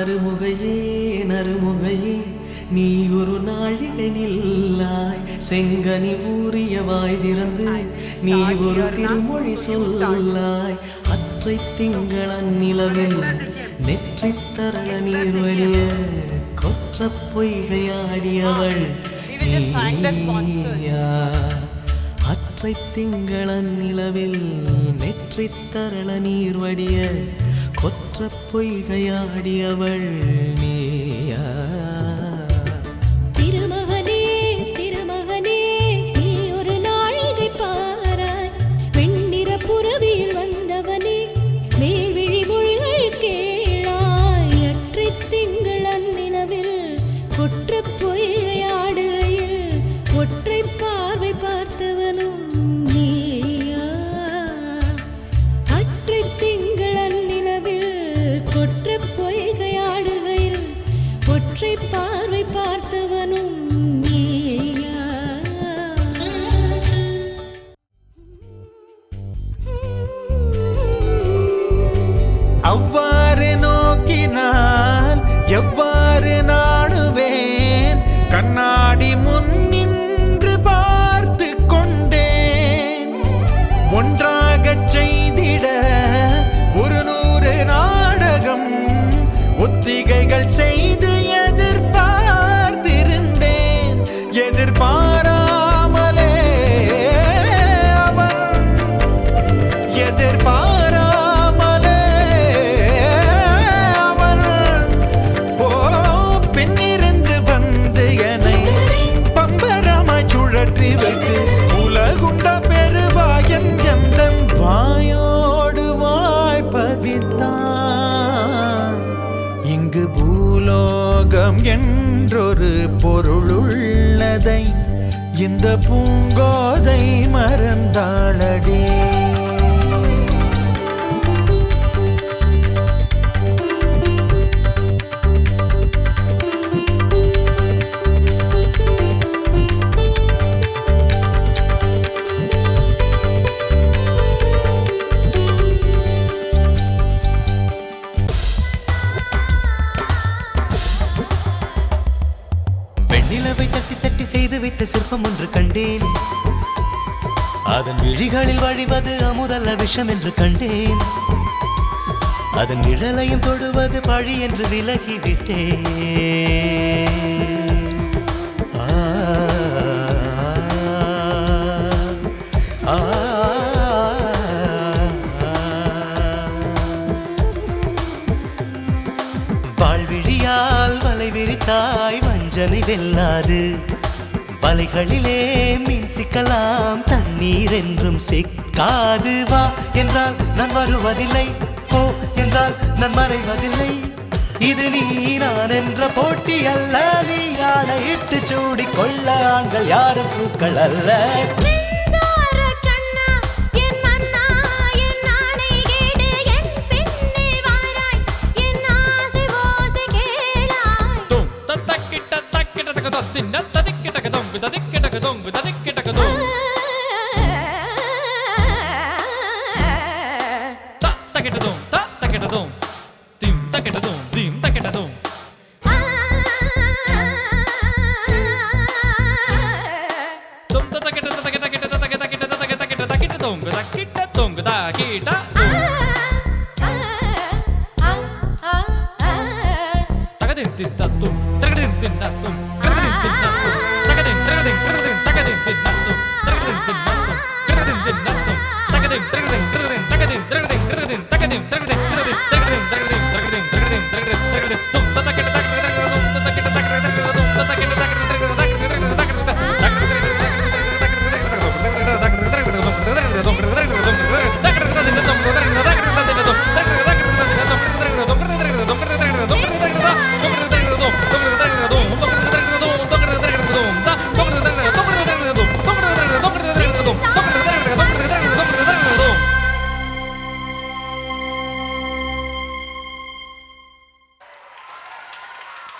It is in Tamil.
நறுமுகையே நறுமுகையே நீ ஒரு நாழிகை நில்லாய் செங்கனி ஊறிய வாய் திறந்து நீ ஒரு திருமொழி சொல்லாய் அற்றை திங்களன் நிலவில் நெற்றி தரள நீர் வடிய கொற்ற பொய்கையாடியவள் நீயா அற்றை திங்களன் நிலவில் நெற்றி தரள நீர் வடிய கொற்ற பொய்கையாடியவள் நீயா திருமகனே திருமகனே நீ ஒரு நாழிகை பாராய் வெண்ணிற புறவியில் வந்தவனே மேல்விழி மொழிகள் கேளாய் அற்றை திங்களன் நிலவில் கொற்ற பொய்கையாடுகையில் ஒற்றை பார்வை பார்த்தவனும் நீயா அற்றை திங்களன் நிலவில் கொற்ற பொய்கையாடுகையில் ஒற்றை பார்வை பார்த்தவனும் நீயா அவ்வாறு நோக்கினால் எவ்வாறு நாடுவேன் கண்ணாடி முன் நின்று பார்த்து கொண்டேன் ஒன்றாகச் செய்திட 100 நாடகம் ஒத்திகைகள் செய்து எதிர்பார்த்திருந்தேன் எதிர்பாராமலே அவன் எதிர்பாராமலே அவன் ஓ பின்னிருந்து வந்து என்னை பம்பரமாய் சுழற்றி வைத்து உலகுண்ட பெருவாயன் எந்தன் வாயோடு வாய்ப்பதித்தான் இங்கு பூலோகம் என்றொரு பொருளுள்ளதை இந்த பூங்கோதை மறந்தாளடே வெண்ணிலவை தட்டி தட்டி செய்து வைத்த சிற்பம் ஒன்று கண்டேன் அதன் விழிகளில் வழிவது அமுதல்ல விஷம் என்று கண்டேன் அதன் நிழலையும் தொடுவது பழி என்று விலகிவிட்டேன் ஆ, ஆ, ஆ, வாழ்விழியால் வலை விரித்தாய் வஞ்சனை வெல்லாது வலைகளிலே மீன் சிக்கலாம் தண்ணீர் என்றும் சிக்காது வா என்றால் நான் வருவதில்லை போ என்றால் நான் மறைவதில்லை இது நீ நான் என்ற போட்டி அல்ல நீ ஆணையிட்டு சூடிக் கொள்ள ஆண்கள் யாரும் பூக்கள் அல்ல Dum